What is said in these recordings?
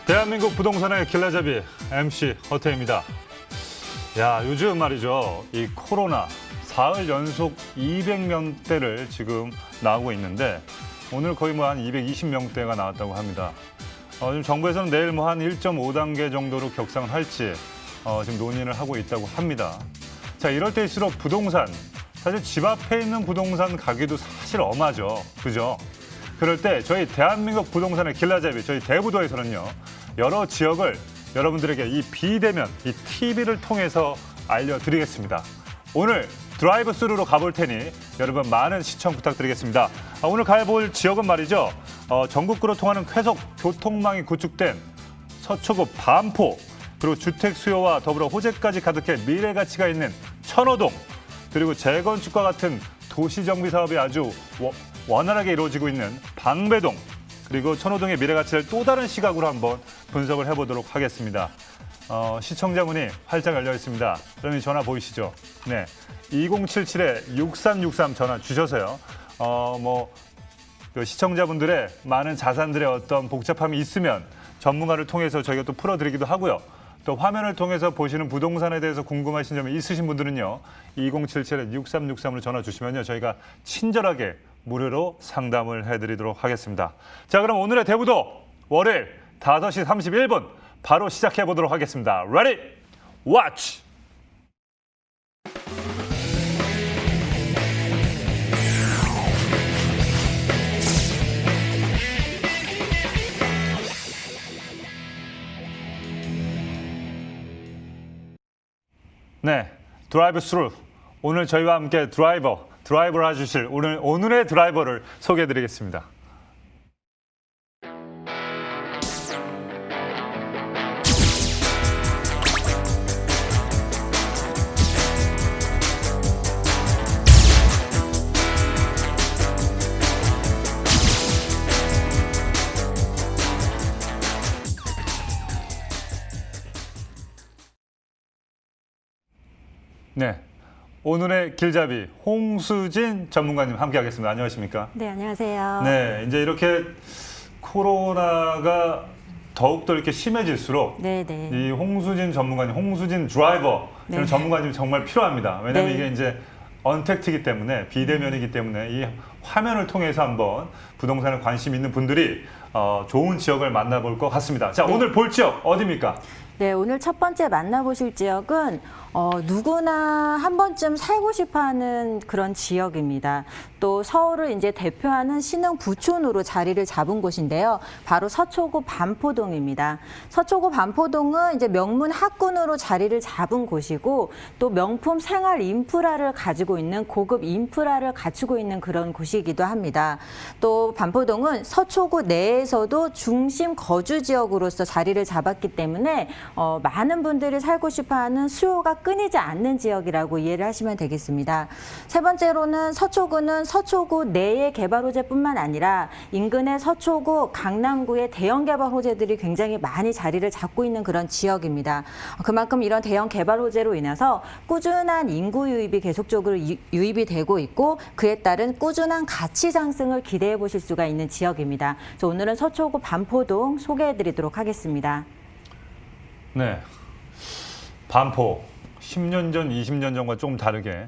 대한민국 부동산의 길라잡이 MC 허태입니다. 야, 요즘 말이죠. 이 코로나 사흘 연속 200명대를 지금 나오고 있는데 오늘 거의 한 220명대가 나왔다고 합니다. 지금 정부에서는 내일 한 1.5단계 정도로 격상을 할지 지금 논의를 하고 있다고 합니다. 자, 이럴 때일수록 부동산, 사실 집 앞에 있는 부동산 가격도 사실 엄하죠. 그죠? 그럴 때 저희 대한민국 부동산의 길라잡이, 저희 대부도에서는요, 여러 지역을 여러분들에게 이 비대면, 이 TV를 통해서 알려드리겠습니다. 오늘 드라이브 스루로 가볼 테니 여러분 많은 시청 부탁드리겠습니다. 오늘 가볼 지역은 말이죠. 전국구로 통하는 쾌속 교통망이 구축된 서초구 반포, 그리고 주택 수요와 더불어 호재까지 가득해 미래 가치가 있는 천호동, 그리고 재건축과 같은 도시정비 사업이 아주 원활하게 이루어지고 있는 방배동, 그리고 천호동의 미래 가치를 또 다른 시각으로 한번 분석을 해보도록 하겠습니다. 시청자 문이 활짝 열려 있습니다. 그러면 전화 보이시죠? 네, 2077-6363 전화 주셔서요. 그 시청자분들의 많은 자산들의 어떤 복잡함이 있으면 전문가를 통해서 저희가 또 풀어드리기도 하고요. 또 화면을 통해서 보시는 부동산에 대해서 궁금하신 점이 있으신 분들은요. 2077-6363으로 전화 주시면요. 저희가 친절하게 무료로 상담을 해드리도록 하겠습니다. 자, 그럼 오늘의 대부도 월요일 5시 31분 바로 시작해 보도록 하겠습니다. Ready? Watch! 네, 드라이브 스루. 오늘 저희와 함께 드라이버를 해주실 오늘의 드라이버를 소개해드리겠습니다. 네, 오늘의 길잡이 홍수진 전문가님 함께하겠습니다. 안녕하십니까? 네, 안녕하세요. 네, 이제 이렇게 코로나가 더욱더 이렇게 심해질수록 네네. 이 홍수진 전문가님, 홍수진 드라이버 이런 전문가님이 정말 필요합니다. 왜냐하면 이게 이제 언택트이기 때문에 비대면이기 때문에 이 화면을 통해서 한번 부동산에 관심 있는 분들이 좋은 지역을 만나볼 것 같습니다. 자, 오늘 볼 지역 어디입니까? 네, 오늘 첫 번째 만나보실 지역은 누구나 한 번쯤 살고 싶어하는 그런 지역입니다. 또 서울을 이제 대표하는 신흥 부촌으로 자리를 잡은 곳인데요. 바로 서초구 반포동입니다. 서초구 반포동은 이제 명문 학군으로 자리를 잡은 곳이고 또 명품 생활 인프라를 가지고 있는 고급 인프라를 갖추고 있는 그런 곳이기도 합니다. 또 반포동은 서초구 내에서도 중심 거주 지역으로서 자리를 잡았기 때문에 많은 분들이 살고 싶어하는 수요가 끊이지 않는 지역이라고 이해를 하시면 되겠습니다. 세 번째로는 서초구는 서초구 내의 개발 호재뿐만 아니라 인근의 서초구, 강남구의 대형 개발 호재들이 굉장히 많이 자리를 잡고 있는 그런 지역입니다. 그만큼 이런 대형 개발 호재로 인해서 꾸준한 인구 유입이 계속적으로 유입이 되고 있고 그에 따른 꾸준한 가치 상승을 기대해 보실 수가 있는 지역입니다. 그래서 오늘은 서초구 반포동 소개해 드리도록 하겠습니다. 네, 반포 10년 전, 20년 전과 조금 다르게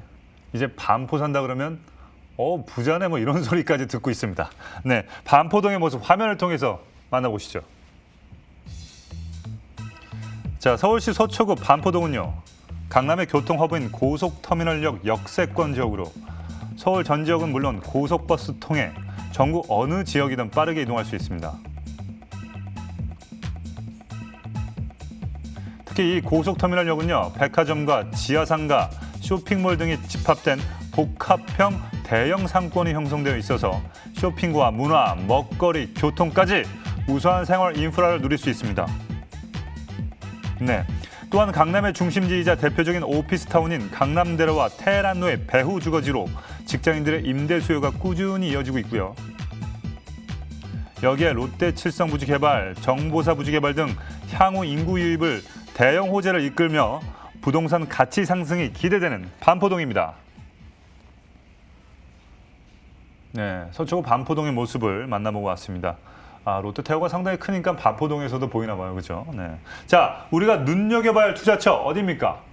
이제 반포 산다 그러면 부자네 뭐 이런 소리까지 듣고 있습니다. 네, 반포동의 모습 화면을 통해서 만나보시죠. 자, 서울시 서초구 반포동은요, 강남의 교통 허브인 고속터미널역 역세권 지역으로 서울 전 지역은 물론 고속버스 통해 전국 어느 지역이든 빠르게 이동할 수 있습니다. 특히 이 고속터미널역은요, 백화점과 지하상가, 쇼핑몰 등이 집합된 복합형 대형 상권이 형성되어 있어서 쇼핑과 문화, 먹거리, 교통까지 우수한 생활 인프라를 누릴 수 있습니다. 네, 또한 강남의 중심지이자 대표적인 오피스타운인 강남대로와 테헤란로의 배후 주거지로 직장인들의 임대 수요가 꾸준히 이어지고 있고요. 여기에 롯데 칠성부지 개발, 정보사 부지 개발 등 향후 인구 유입을 대형 호재를 이끌며 부동산 가치 상승이 기대되는 반포동입니다. 네, 서초구 반포동의 모습을 만나보고 왔습니다. 롯데타워가 상당히 크니까 반포동에서도 보이나 봐요. 그죠? 네. 자, 우리가 눈여겨봐야 할 투자처 어디입니까?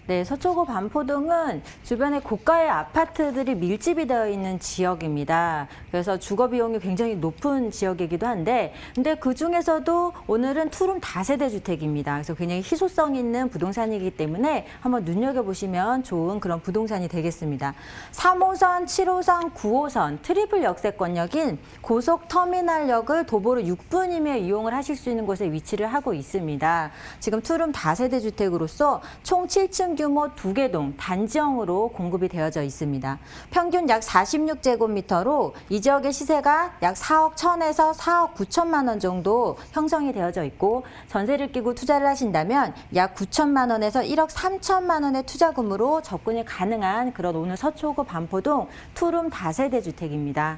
네, 서초구 반포동은 주변에 고가의 아파트들이 밀집이 되어 있는 지역입니다. 그래서 주거 비용이 굉장히 높은 지역이기도 한데, 근데 그 중에서도 오늘은 투룸 다세대 주택입니다. 그래서 굉장히 희소성 있는 부동산이기 때문에 한번 눈여겨보시면 좋은 그런 부동산이 되겠습니다. 3호선, 7호선, 9호선 트리플 역세권역인 고속터미널역을 도보로 6분이면 이용을 하실 수 있는 곳에 위치를 하고 있습니다. 지금 투룸 다세대 주택으로서 총 7층 규모 2개 동 단지형으로 공급이 되어져 있습니다. 평균 약 46제곱미터로 이 지역의 시세가 약 4억 1천에서 4억 9천만 원 정도 형성이 되어져 있고 전세를 끼고 투자를 하신다면 약 9천만 원에서 1억 3천만 원의 투자금으로 접근이 가능한 그런 오늘 서초구 반포동 투룸 다세대 주택입니다.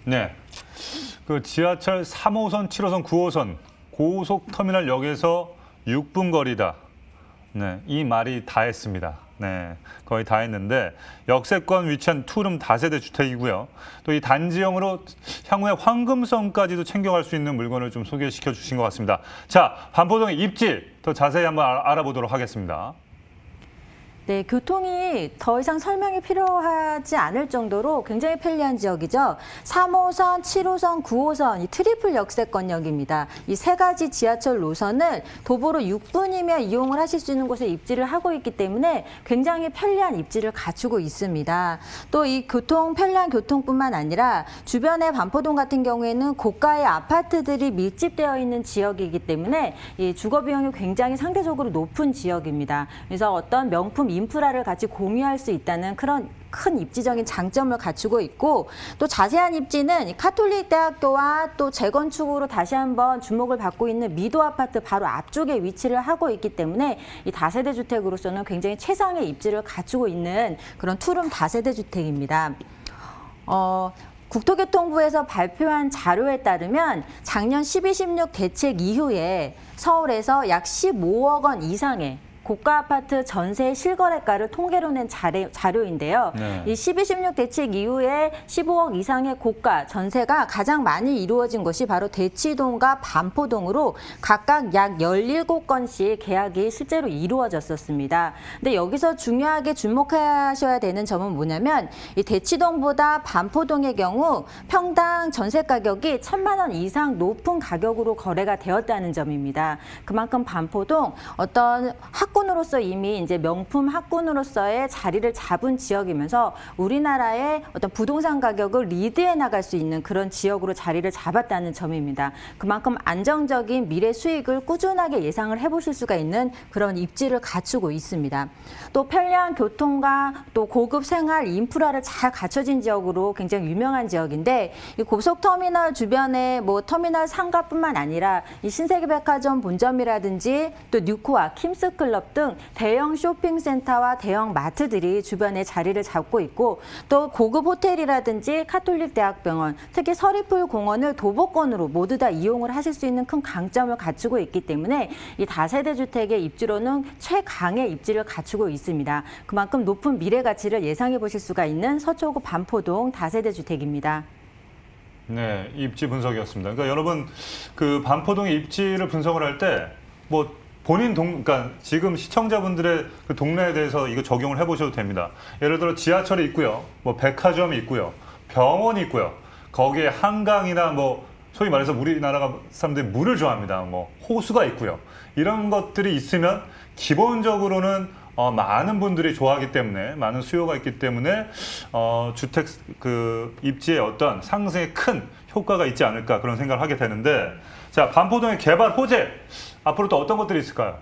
네. 그 지하철 3호선, 7호선, 9호선 고속터미널역에서 6분 거리다. 네, 이 말이 다 했습니다. 네, 거의 다 했는데 역세권 위치한 투룸 다세대 주택이고요. 또 이 단지형으로 향후에 황금성까지도 챙겨갈 수 있는 물건을 좀 소개시켜 주신 것 같습니다. 자, 반포동의 입지 더 자세히 한번 알아보도록 하겠습니다. 네, 교통이 더 이상 설명이 필요하지 않을 정도로 굉장히 편리한 지역이죠. 3호선, 7호선, 9호선 이 트리플 역세권역입니다. 이 세 가지 지하철 노선을 도보로 6분이면 이용을 하실 수 있는 곳에 입지를 하고 있기 때문에 굉장히 편리한 입지를 갖추고 있습니다. 또 이 편리한 교통뿐만 아니라 주변의 반포동 같은 경우에는 고가의 아파트들이 밀집되어 있는 지역이기 때문에 이 주거 비용이 굉장히 상대적으로 높은 지역입니다. 그래서 어떤 명품 인프라를 같이 공유할 수 있다는 그런 큰 입지적인 장점을 갖추고 있고 또 자세한 입지는 카톨릭 대학교와 또 재건축으로 다시 한번 주목을 받고 있는 미도 아파트 바로 앞쪽에 위치를 하고 있기 때문에 이 다세대 주택으로서는 굉장히 최상의 입지를 갖추고 있는 그런 투룸 다세대 주택입니다. 국토교통부에서 발표한 자료에 따르면 작년 12.16 대책 이후에 서울에서 약 15억 원 이상의 고가 아파트 전세 실거래가를 통계로 낸 자료인데요. 네. 이 12.16 대책 이후에 15억 이상의 고가 전세가 가장 많이 이루어진 것이 바로 대치동과 반포동으로 각각 약 17건씩 계약이 실제로 이루어졌었습니다. 근데 여기서 중요하게 주목하셔야 되는 점은 뭐냐면 이 대치동보다 반포동의 경우 평당 전세 가격이 1,000만 원 이상 높은 가격으로 거래가 되었다는 점입니다. 그만큼 반포동 어떤 학군으로서 이미 이제 명품 학군으로서의 자리를 잡은 지역이면서 우리나라의 어떤 부동산 가격을 리드해 나갈 수 있는 그런 지역으로 자리를 잡았다는 점입니다. 그만큼 안정적인 미래 수익을 꾸준하게 예상을 해보실 수가 있는 그런 입지를 갖추고 있습니다. 또 편리한 교통과 또 고급 생활 인프라를 잘 갖춰진 지역으로 굉장히 유명한 지역인데 이 고속터미널 주변에 뭐 터미널 상가뿐만 아니라 이 신세계백화점 본점이라든지 또 뉴코아, 킴스클럽 등 대형 쇼핑센터와 대형 마트들이 주변에 자리를 잡고 있고 또 고급 호텔이라든지 카톨릭 대학병원, 특히 서리풀 공원을 도보권으로 모두 다 이용을 하실 수 있는 큰 강점을 갖추고 있기 때문에 이 다세대 주택의 입지로는 최강의 입지를 갖추고 있습니다. 그만큼 높은 미래 가치를 예상해 보실 수가 있는 서초구 반포동 다세대 주택입니다. 네, 입지 분석이었습니다. 그러니까 여러분 그 반포동의 입지를 분석을 할 때 뭐 그러니까 지금 시청자분들의 그 동네에 대해서 이거 적용을 해보셔도 됩니다. 예를 들어 지하철이 있고요, 뭐 백화점이 있고요, 병원이 있고요. 거기에 한강이나 뭐 소위 말해서 우리나라 사람들이 물을 좋아합니다. 뭐 호수가 있고요. 이런 것들이 있으면 기본적으로는 많은 분들이 좋아하기 때문에 많은 수요가 있기 때문에 주택 그 입지에 어떤 상승에 큰 효과가 있지 않을까 그런 생각을 하게 되는데 자 반포동의 개발 호재 앞으로 또 어떤 것들이 있을까요?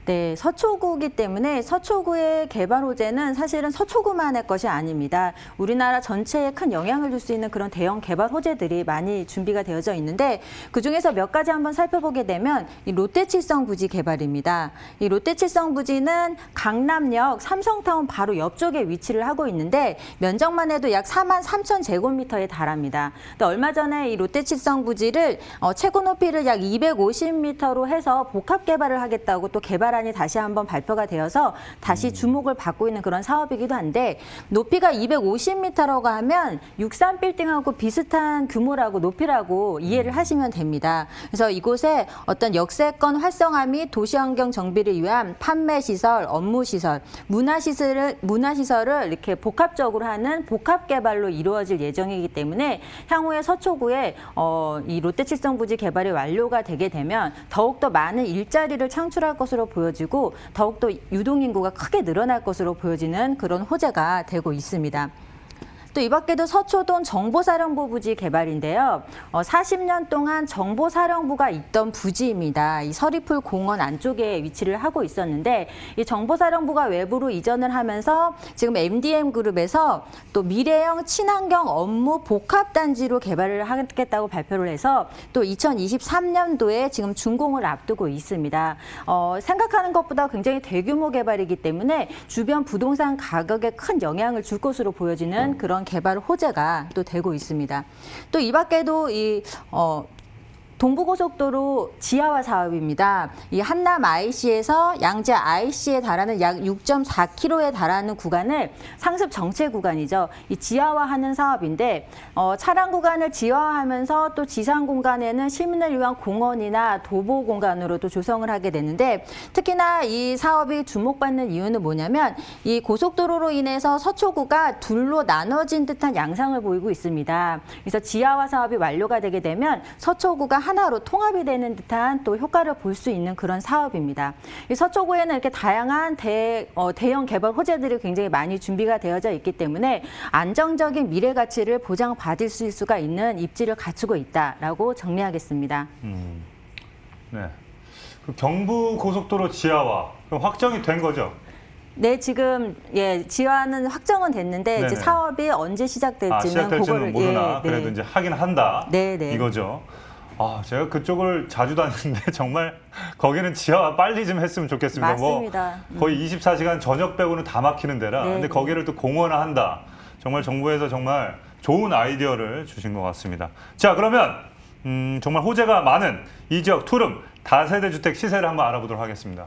네, 서초구이기 때문에 서초구의 개발 호재는 사실은 서초구만의 것이 아닙니다. 우리나라 전체에 큰 영향을 줄 수 있는 그런 대형 개발 호재들이 많이 준비가 되어져 있는데 그중에서 몇 가지 한번 살펴보게 되면 이 롯데칠성 부지 개발입니다. 이 롯데칠성 부지는 강남역 삼성타운 바로 옆쪽에 위치를 하고 있는데 면적만 해도 약 43,000제곱미터에 달합니다. 또 얼마 전에 이 롯데칠성 부지를 최고 높이를 약 250m로 해서 복합 개발을 하겠다고 또 개발을 개발안이 다시 한번 발표가 되어서 다시 주목을 받고 있는 그런 사업이기도 한데 높이가 250m라고 하면 63빌딩하고 비슷한 규모라고 높이라고 이해를 하시면 됩니다. 그래서 이곳에 어떤 역세권 활성화 및 도시환경 정비를 위한 판매시설, 업무시설, 문화시설을 이렇게 복합적으로 하는 복합개발로 이루어질 예정이기 때문에 향후에 서초구에 이 롯데칠성부지 개발이 완료가 되게 되면 더욱더 많은 일자리를 창출할 것으로 보여지고 더욱더 유동인구가 크게 늘어날 것으로 보여지는 그런 호재가 되고 있습니다. 또 이 밖에도 서초동 정보사령부 부지 개발인데요. 40년 동안 정보사령부가 있던 부지입니다. 이 서리풀 공원 안쪽에 위치를 하고 있었는데 이 정보사령부가 외부로 이전을 하면서 지금 MDM그룹에서 또 미래형 친환경 업무 복합단지로 개발을 하겠다고 발표를 해서 또 2023년도에 지금 준공을 앞두고 있습니다. 생각하는 것보다 굉장히 대규모 개발이기 때문에 주변 부동산 가격에 큰 영향을 줄 것으로 보여지는 그런 개발 호재가 또 되고 있습니다. 또 이 밖에도 동부고속도로 지하화 사업입니다. 이 한남 IC에서 양재 IC에 달하는 약 6.4km에 달하는 구간을 상습 정체 구간이죠. 이 지하화하는 사업인데 차량 구간을 지하화하면서 또 지상 공간에는 시민을 위한 공원이나 도보 공간으로 또 조성을 하게 되는데 특히나 이 사업이 주목받는 이유는 뭐냐면 이 고속도로로 인해서 서초구가 둘로 나눠진 듯한 양상을 보이고 있습니다. 그래서 지하화 사업이 완료가 되게 되면 서초구가 하나로 통합이 되는 듯한 또 효과를 볼 수 있는 그런 사업입니다. 이 서초구에는 이렇게 다양한 대형 개발 호재들이 굉장히 많이 준비가 되어져 있기 때문에 안정적인 미래 가치를 보장받을 수가 있는 입지를 갖추고 있다라고 정리하겠습니다. 네. 그 경부 고속도로 지하화 확정이 된 거죠? 네, 지금 지하는 확정은 됐는데 네네. 이제 사업이 언제 시작될지는 시작될지는 모르나 네. 그래도 이제 하긴 한다. 네네. 이거죠. 제가 그쪽을 자주 다니는데 정말 거기는 지하화 빨리 좀 했으면 좋겠습니다. 맞습니다. 거의 24시간 저녁 빼고는 다 막히는 데라. 네네. 근데 거기를 또 공원화한다. 정말 정부에서 정말 좋은 아이디어를 주신 것 같습니다. 자, 그러면 정말 호재가 많은 이 지역 투룸 다세대 주택 시세를 한번 알아보도록 하겠습니다.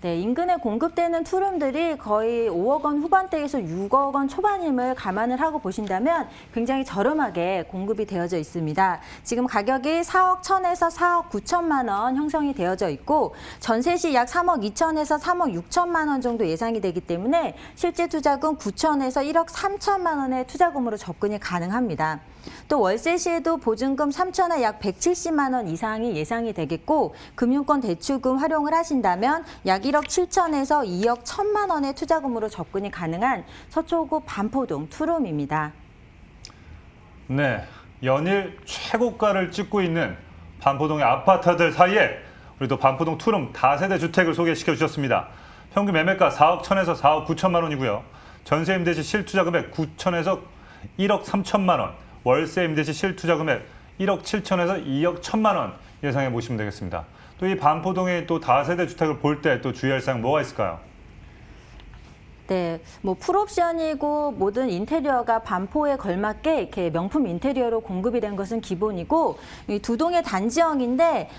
네, 인근에 공급되는 투룸들이 거의 5억 원 후반대에서 6억 원 초반임을 감안을 하고 보신다면 굉장히 저렴하게 공급이 되어져 있습니다. 지금 가격이 4억 1천에서 4억 9천만 원 형성이 되어져 있고 전세 시 약 3억 2천에서 3억 6천만 원 정도 예상이 되기 때문에 실제 투자금 9천에서 1억 3천만 원의 투자금으로 접근이 가능합니다. 또 월세 시에도 보증금 3천에 약 170만 원 이상이 예상이 되겠고 금융권 대출금 활용을 하신다면 약 1억 7천에서 2억 1천만 원의 투자금으로 접근이 가능한 서초구 반포동 투룸입니다. 네, 연일 최고가를 찍고 있는 반포동의 아파트들 사이에 우리 또 반포동 투룸 다세대 주택을 소개시켜 주셨습니다. 평균 매매가 4억 1천에서 4억 9천만 원이고요. 전세 임대 시 실투자 금액 9천에서 1억 3천만 원, 월세 임대 시 실투자 금액 1억 7천에서 2억 1천만 원 예상해 보시면 되겠습니다. 또 이 반포동의 또 다세대 주택을 볼 때 또 주의할 사항 뭐가 있을까요? 네, 뭐 풀옵션이고 모든 인테리어가 반포에 걸맞게 이렇게 명품 인테리어로 공급이 된 것은 기본이고 이 두 동의 단지형인데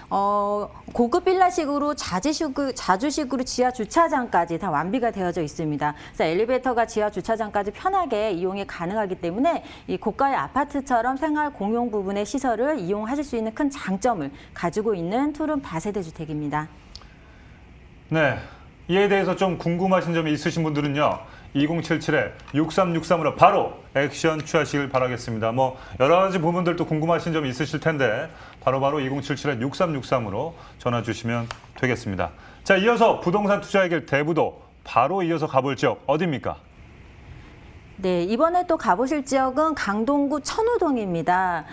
고급 빌라식으로 자주식으로 지하 주차장까지 다 완비가 되어져 있습니다. 그래서 엘리베이터가 지하 주차장까지 편하게 이용이 가능하기 때문에 이 고가의 아파트처럼 생활 공용 부분의 시설을 이용하실 수 있는 큰 장점을 가지고 있는 투룸 다세대 주택입니다. 네. 이에 대해서 좀 궁금하신 점이 있으신 분들은요. 2077-6363으로 바로 액션 취하시길 바라겠습니다. 뭐 여러 가지 부분들도 궁금하신 점이 있으실 텐데 바로바로 2077-6363으로 전화 주시면 되겠습니다. 자, 이어서 부동산 투자의 길 대부도 바로 이어서 가볼 지역 어디입니까? 네, 이번에 또 가보실 지역은 강동구 천호동입니다.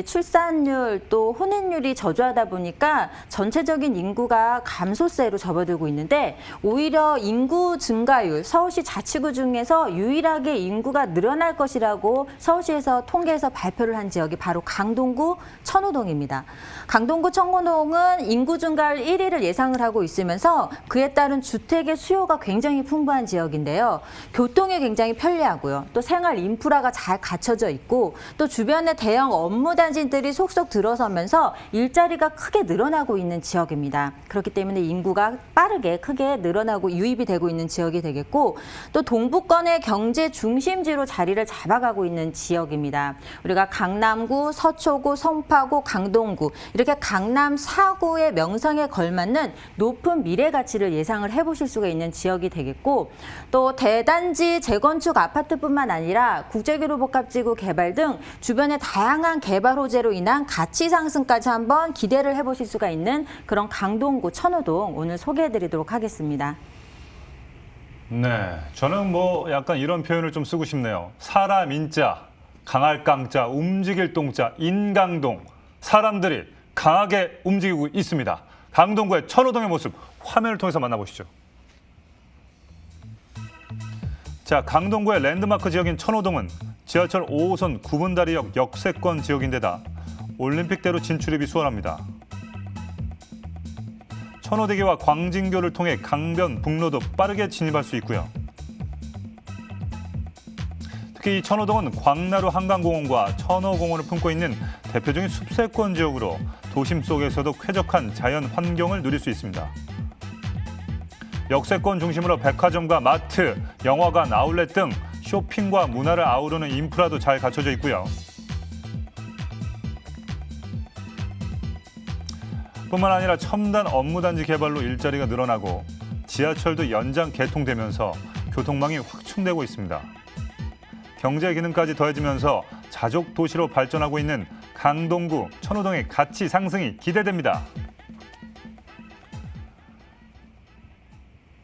출산율 또 혼인율이 저조하다 보니까 전체적인 인구가 감소세로 접어들고 있는데 오히려 인구 증가율, 서울시 자치구 중에서 유일하게 인구가 늘어날 것이라고 서울시에서 통계에서 발표를 한 지역이 바로 강동구 천호동입니다. 강동구 천호동은 인구 증가율 1위를 예상을 하고 있으면서 그에 따른 주택의 수요가 굉장히 풍부한 지역인데요. 교통이 굉장히 편리하고 늘어나고요. 또 생활 인프라가 잘 갖춰져 있고 또 주변에 대형 업무 단지들이 속속 들어서면서 일자리가 크게 늘어나고 있는 지역입니다. 그렇기 때문에 인구가 빠르게 크게 늘어나고 유입이 되고 있는 지역이 되겠고 또 동부권의 경제 중심지로 자리를 잡아가고 있는 지역입니다. 우리가 강남구, 서초구, 송파구, 강동구 이렇게 강남 4구의 명성에 걸맞는 높은 미래 가치를 예상을 해보실 수가 있는 지역이 되겠고 또 대단지 재건축 아파트뿐만 아니라 국제교류 복합지구 개발 등 주변의 다양한 개발 호재로 인한 가치 상승까지 한번 기대를 해보실 수가 있는 그런 강동구 천호동 오늘 소개해드리도록 하겠습니다. 네, 저는 뭐 약간 이런 표현을 좀 쓰고 싶네요. 사람 인자, 강할 깡자, 움직일 동자, 인강동. 사람들이 강하게 움직이고 있습니다. 강동구의 천호동의 모습 화면을 통해서 만나보시죠. 자, 강동구의 랜드마크 지역인 천호동은 지하철 5호선 구분다리역 역세권 지역인데다 올림픽대로 진출입이 수월합니다. 천호대교와 광진교를 통해 강변, 북로도 빠르게 진입할 수 있고요. 특히 이 천호동은 광나루 한강공원과 천호공원을 품고 있는 대표적인 숲세권 지역으로 도심 속에서도 쾌적한 자연 환경을 누릴 수 있습니다. 역세권 중심으로 백화점과 마트, 영화관, 아울렛 등 쇼핑과 문화를 아우르는 인프라도 잘 갖춰져 있고요. 뿐만 아니라 첨단 업무단지 개발로 일자리가 늘어나고 지하철도 연장 개통되면서 교통망이 확충되고 있습니다. 경제 기능까지 더해지면서 자족 도시로 발전하고 있는 강동구, 천호동의 가치 상승이 기대됩니다.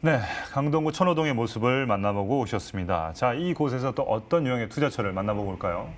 네, 강동구 천호동의 모습을 만나보고 오셨습니다. 자, 이곳에서 또 어떤 유형의 투자처를 만나보고 올까요?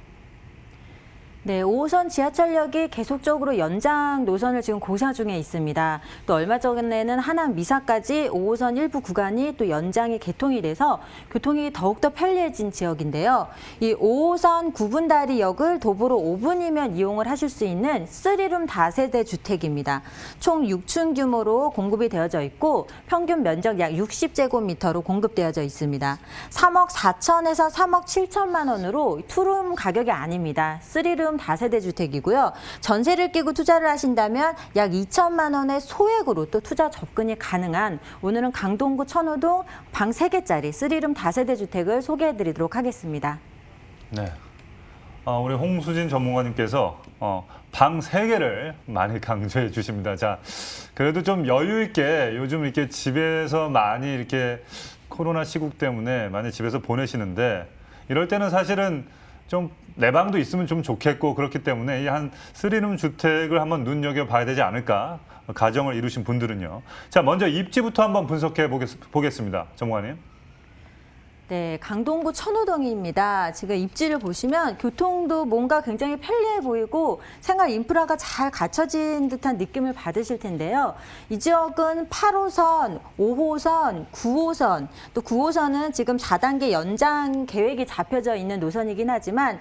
네, 5호선 지하철역이 계속적으로 연장 노선을 지금 고사 중에 있습니다. 또 얼마 전에는 하남 미사까지 5호선 일부 구간이 또 연장이 개통이 돼서 교통이 더욱더 편리해진 지역인데요. 이 5호선 구분다리역을 도보로 5분이면 이용을 하실 수 있는 3룸 다세대 주택입니다. 총 6층 규모로 공급이 되어져 있고 평균 면적 약 60제곱미터로 공급되어져 있습니다. 3억 4천에서 3억 7천만 원으로 투룸 가격이 아닙니다. 3룸 다세대 주택이고요. 전세를 끼고 투자를 하신다면 약 2천만 원의 소액으로 또 투자 접근이 가능한 오늘은 강동구 천호동 방 3개짜리 3룸 다세대 주택을 소개해드리도록 하겠습니다. 네, 우리 홍수진 전문가님께서 방 3개를 많이 강조해 주십니다. 자, 그래도 좀 여유 있게 요즘 이렇게 집에서 많이 이렇게 코로나 시국 때문에 많이 집에서 보내시는데 이럴 때는 사실은 좀 내 방도 있으면 좀 좋겠고 그렇기 때문에 이 한 3룸 주택을 한번 눈여겨봐야 되지 않을까 가정을 이루신 분들은요. 자, 먼저 입지부터 한번 분석해 보겠습니다. 전문가님. 네, 강동구 천호동입니다. 지금 입지를 보시면 교통도 뭔가 굉장히 편리해 보이고 생활 인프라가 잘 갖춰진 듯한 느낌을 받으실 텐데요. 이 지역은 8호선, 5호선, 9호선, 또 9호선은 지금 4단계 연장 계획이 잡혀져 있는 노선이긴 하지만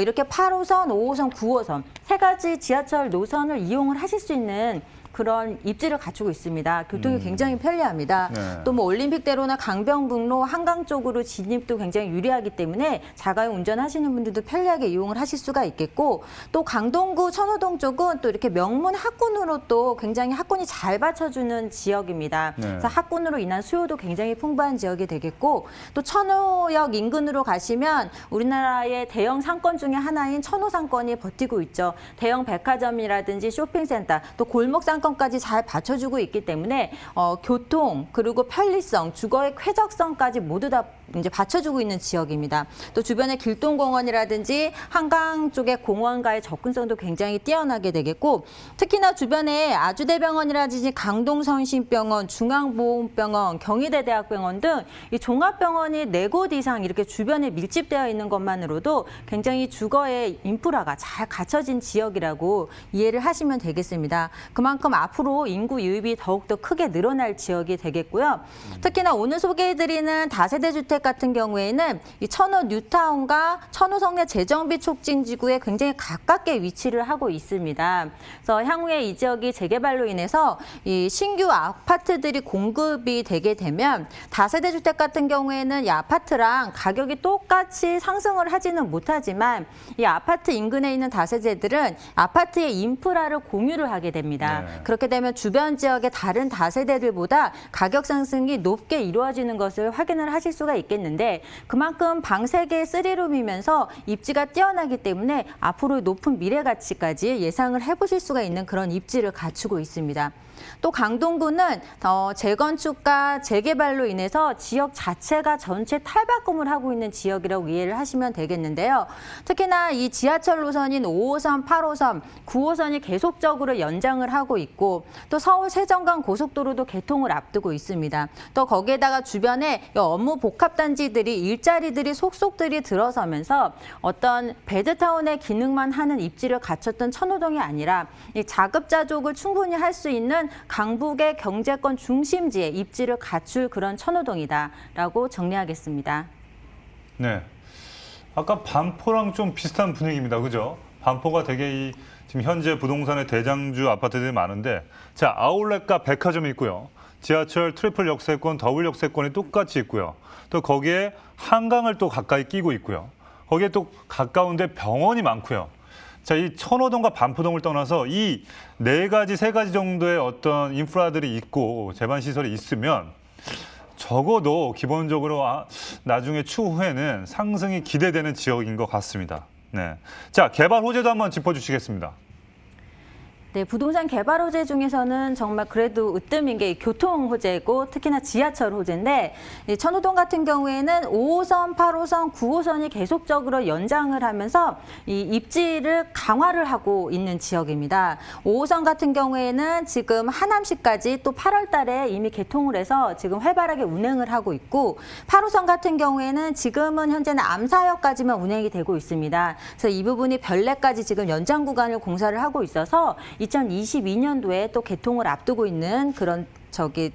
이렇게 8호선, 5호선, 9호선 세 가지 지하철 노선을 이용을 하실 수 있는 그런 입지를 갖추고 있습니다. 교통이 굉장히 편리합니다. 네. 또 뭐 올림픽대로나 강변북로, 한강 쪽으로 진입도 굉장히 유리하기 때문에 자가용 운전하시는 분들도 편리하게 이용을 하실 수가 있겠고 또 강동구 천호동 쪽은 또 이렇게 명문 학군으로 또 굉장히 학군이 잘 받쳐주는 지역입니다. 네. 그래서 학군으로 인한 수요도 굉장히 풍부한 지역이 되겠고 또 천호역 인근으로 가시면 우리나라의 대형 상권 중에 하나인 천호 상권이 버티고 있죠. 대형 백화점이라든지 쇼핑센터 또 골목 상권 까지 잘 받쳐주고 있기 때문에 교통 그리고 편리성, 주거의 쾌적성까지 모두 다 이제 받쳐주고 있는 지역입니다. 또 주변에 길동공원이라든지 한강 쪽의 공원과의 접근성도 굉장히 뛰어나게 되겠고 특히나 주변에 아주대병원이라든지 강동선심병원, 중앙보험병원, 경희대대학병원 등 이 종합병원이 4곳 이상 이렇게 주변에 밀집되어 있는 것만으로도 굉장히 주거의 인프라가 잘 갖춰진 지역이라고 이해를 하시면 되겠습니다. 그만큼 앞으로 인구 유입이 더욱더 크게 늘어날 지역이 되겠고요. 특히나 오늘 소개해드리는 다세대 주택 주택 같은 경우에는 이 천호 뉴타운과 천호 성내 재정비 촉진지구에 굉장히 가깝게 위치를 하고 있습니다. 그래서 향후에 이 지역이 재개발로 인해서 이 신규 아파트들이 공급이 되게 되면 다세대 주택 같은 경우에는 이 아파트랑 가격이 똑같이 상승을 하지는 못하지만 이 아파트 인근에 있는 다세대들은 아파트의 인프라를 공유를 하게 됩니다. 네. 그렇게 되면 주변 지역의 다른 다세대들보다 가격 상승이 높게 이루어지는 것을 확인을 하실 수가 있겠는데 그만큼 방 3개의 3룸이면서 입지가 뛰어나기 때문에 앞으로 높은 미래 가치까지 예상을 해보실 수가 있는 그런 입지를 갖추고 있습니다. 또 강동구는 재건축과 재개발로 인해서 지역 자체가 전체 탈바꿈을 하고 있는 지역이라고 이해를 하시면 되겠는데요. 특히나 이 지하철 노선인 5호선, 8호선, 9호선이 계속적으로 연장을 하고 있고 또 서울 세정간 고속도로도 개통을 앞두고 있습니다. 또 거기에다가 주변에 업무 복합단지들이 일자리들이 속속들이 들어서면서 어떤 베드타운의 기능만 하는 입지를 갖췄던 천호동이 아니라 이 자급자족을 충분히 할 수 있는 강북의 경제권 중심지에 입지를 갖출 그런 천호동이다라고 정리하겠습니다. 네. 아까 반포랑 좀 비슷한 분위기입니다. 그죠? 반포가 되게 지금 현재 부동산의 대장주 아파트들이 많은데 자, 아울렛과 백화점이 있고요. 지하철 트리플 역세권, 더블 역세권이 똑같이 있고요. 또 거기에 한강을 또 가까이 끼고 있고요. 거기에 또 가까운데 병원이 많고요. 자, 이 천호동과 반포동을 떠나서 이 4가지, 3가지 정도의 어떤 인프라들이 있고 재반 시설이 있으면 적어도 기본적으로 나중에 추후에는 상승이 기대되는 지역인 것 같습니다. 네. 자, 개발 호재도 한번 짚어주시겠습니다. 네, 부동산 개발 호재 중에서는 정말 그래도 으뜸인 게 교통 호재고 특히나 지하철 호재인데 이 천호동 같은 경우에는 5호선, 8호선, 9호선이 계속적으로 연장을 하면서 이 입지를 강화를 하고 있는 지역입니다. 5호선 같은 경우에는 지금 하남시까지 또 8월 달에 이미 개통을 해서 지금 활발하게 운행을 하고 있고 8호선 같은 경우에는 지금은 현재는 암사역까지만 운행이 되고 있습니다. 그래서 이 부분이 별내까지 지금 연장 구간을 공사를 하고 있어서 2022년도에 또 개통을 앞두고 있는 그런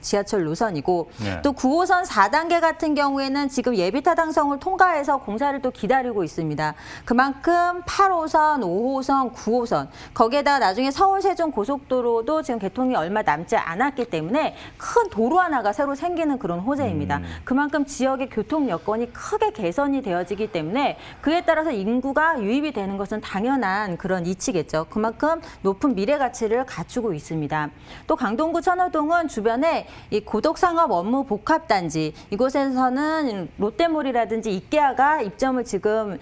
지하철 노선이고 네. 또 9호선 4단계 같은 경우에는 지금 예비타당성을 통과해서 공사를 또 기다리고 있습니다. 그만큼 8호선, 5호선, 9호선 거기에다 나중에 서울 세종 고속도로도 지금 개통이 얼마 남지 않았기 때문에 큰 도로 하나가 새로 생기는 그런 호재입니다. 그만큼 지역의 교통 여건이 크게 개선이 되어지기 때문에 그에 따라서 인구가 유입이 되는 것은 당연한 그런 이치겠죠. 그만큼 높은 미래 가치를 갖추고 있습니다. 또 강동구 천호동은 주변에 이 고덕상업 업무 복합단지 이곳에서는 롯데몰이라든지 이케아가 입점을 지금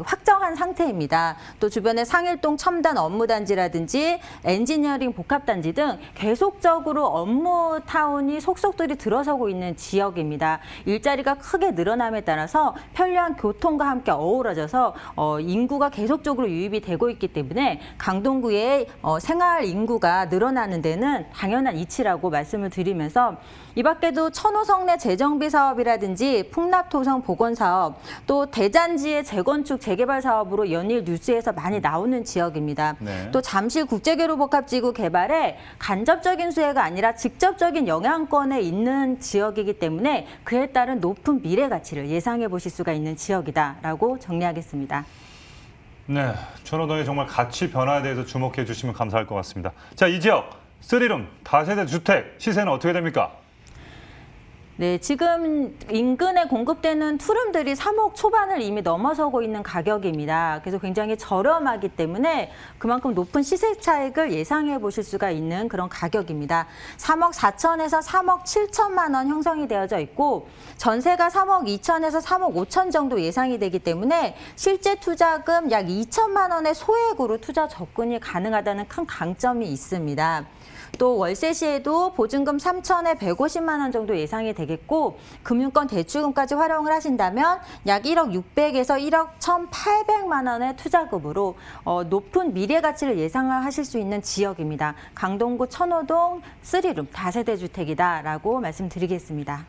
확정한 상태입니다. 또 주변에 상일동 첨단 업무단지라든지 엔지니어링 복합단지 등 계속적으로 업무타운이 속속들이 들어서고 있는 지역입니다. 일자리가 크게 늘어남에 따라서 편리한 교통과 함께 어우러져서 인구가 계속적으로 유입이 되고 있기 때문에 강동구의 생활 인구가 늘어나는 데는 당연한 이치라고 말씀을 드리면서 이 밖에도 천호성내 재정비 사업이라든지 풍납토성 복원 사업 또 대잔지의 재건축 재개발 사업으로 연일 뉴스에서 많이 나오는 지역입니다. 네. 또 잠실 국제교류복합지구 개발에 간접적인 수혜가 아니라 직접적인 영향권에 있는 지역이기 때문에 그에 따른 높은 미래 가치를 예상해 보실 수가 있는 지역이다라고 정리하겠습니다. 네, 천호동의 정말 가치 변화에 대해서 주목해 주시면 감사할 것 같습니다. 자, 이 지역 3룸 다세대 주택 시세는 어떻게 됩니까? 네, 지금 인근에 공급되는 투룸들이 3억 초반을 이미 넘어서고 있는 가격입니다. 그래서 굉장히 저렴하기 때문에 그만큼 높은 시세 차익을 예상해 보실 수가 있는 그런 가격입니다. 3억 4천에서 3억 7천만 원 형성이 되어져 있고 전세가 3억 2천에서 3억 5천 정도 예상이 되기 때문에 실제 투자금 약 2천만 원의 소액으로 투자 접근이 가능하다는 큰 강점이 있습니다. 또 월세 시에도 보증금 3천에 150만 원 정도 예상이 되겠고 금융권 대출금까지 활용을 하신다면 약 1억 600에서 1억 1,800만 원의 투자금으로 높은 미래 가치를 예상하실 수 있는 지역입니다. 강동구 천호동 3룸 다세대 주택이다라고 말씀드리겠습니다.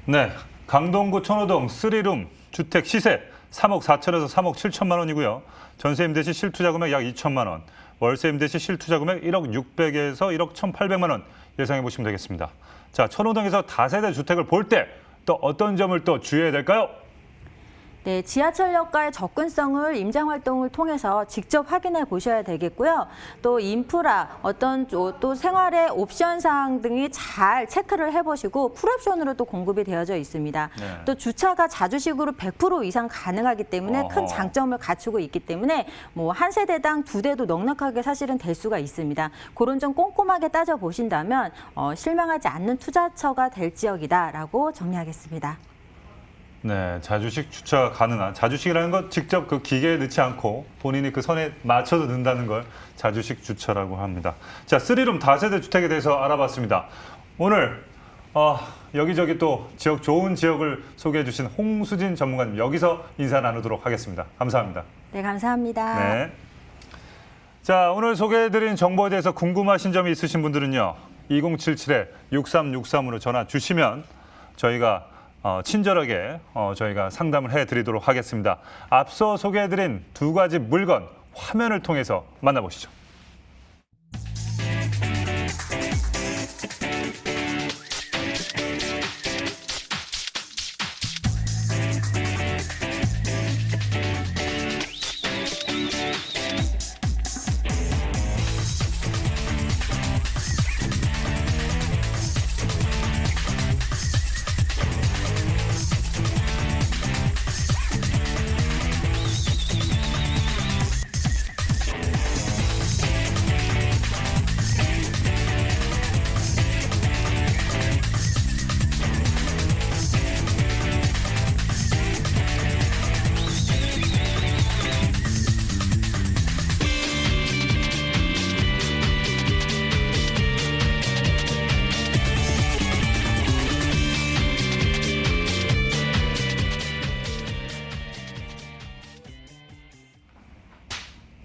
네, 강동구 천호동 3룸 주택 시세 3억 4천에서 3억 7천만 원이고요. 전세 임대 시 실투자 금액 약 2천만 원. 월세 임대 시 실투자 금액 1억 600에서 1억 1,800만 원 예상해 보시면 되겠습니다. 자, 천호동에서 다세대 주택을 볼 때 또 어떤 점을 또 주의해야 될까요? 네, 지하철역과의 접근성을 임장 활동을 통해서 직접 확인해 보셔야 되겠고요. 또 인프라, 어떤 또 생활의 옵션 사항 등이 잘 체크를 해보시고 풀옵션으로 또 공급이 되어져 있습니다. 네. 또 주차가 자주식으로 100% 이상 가능하기 때문에 큰 장점을 갖추고 있기 때문에 뭐 한 세대당 2대도 넉넉하게 사실은 될 수가 있습니다. 그런 점 꼼꼼하게 따져보신다면 실망하지 않는 투자처가 될 지역이다라고 정리하겠습니다. 네, 자주식 주차가 가능한, 자주식이라는 건 직접 그 기계에 넣지 않고 본인이 그 선에 맞춰서 넣는다는 걸 자주식 주차라고 합니다. 자, 3룸 다세대 주택에 대해서 알아봤습니다. 오늘 여기저기 또 지역 좋은 지역을 소개해 주신 홍수진 전문가님 여기서 인사 나누도록 하겠습니다. 감사합니다. 네, 감사합니다. 네. 자, 오늘 소개해드린 정보에 대해서 궁금하신 점이 있으신 분들은요. 2077-6363으로 전화 주시면 저희가 친절하게 저희가 상담을 해드리도록 하겠습니다. 앞서 소개해드린 2가지 물건 화면을 통해서 만나보시죠.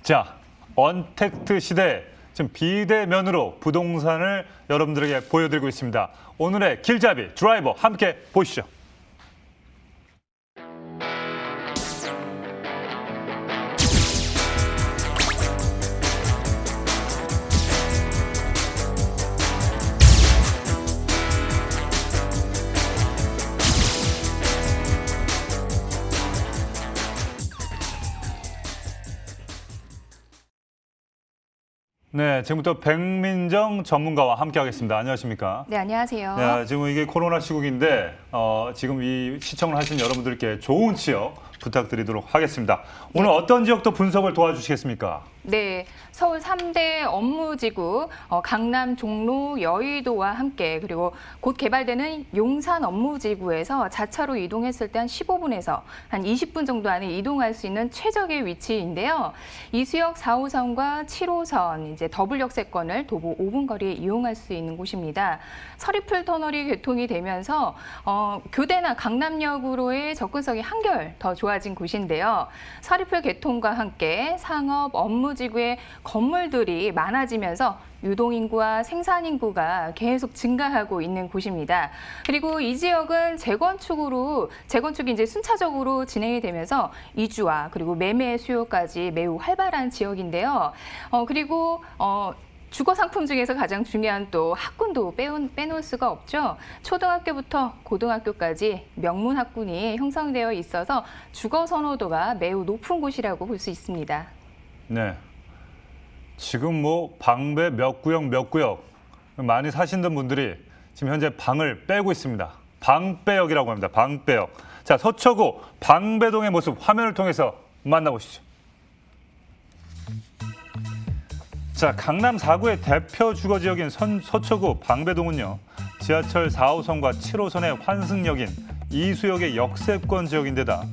자, 언택트 시대 지금 비대면으로 부동산을 여러분들에게 보여드리고 있습니다. 오늘의 길잡이 드라이버 함께 보시죠. 네, 지금부터 백민정 전문가와 함께하겠습니다. 안녕하십니까? 네, 안녕하세요. 네, 지금 이게 코로나 시국인데 지금 이 시청을 하신 여러분들께 좋은 지역 부탁드리도록 하겠습니다. 오늘 어떤 지역도 분석을 도와주시겠습니까? 네, 서울 3대 업무지구 강남, 종로, 여의도와 함께 그리고 곧 개발되는 용산 업무지구에서 자차로 이동했을 때 한 15분에서 한 20분 정도 안에 이동할 수 있는 최적의 위치인데요. 이수역 4호선과 7호선 이제 더블 역세권을 도보 5분 거리에 이용할 수 있는 곳입니다. 서리풀 터널이 개통이 되면서 교대나 강남역으로의 접근성이 한결 더 좋아진 곳인데요. 서리풀 개통과 함께 상업, 업무지구의 건물들이 많아지면서 유동인구와 생산인구가 계속 증가하고 있는 곳입니다. 그리고 이 지역은 재건축이 이제 순차적으로 진행이 되면서 이주와 그리고 매매 수요까지 매우 활발한 지역인데요. 그리고 주거 상품 중에서 가장 중요한 또 학군도 빼놓을 수가 없죠. 초등학교부터 고등학교까지 명문 학군이 형성되어 있어서 주거 선호도가 매우 높은 곳이라고 볼 수 있습니다. 네. 지금 뭐 방배 몇 구역 많이 사시는 분들이 지금 현재 방을 빼고 있습니다. 방배역이라고 합니다. 방배역. 자, 서초구 방배동의 모습 화면을 통해서 만나보시죠. 자, 강남 4구의 대표 주거 지역인 서초구 방배동은요. 지하철 4호선과 7호선의 환승역인 이수역의 역세권 지역인데다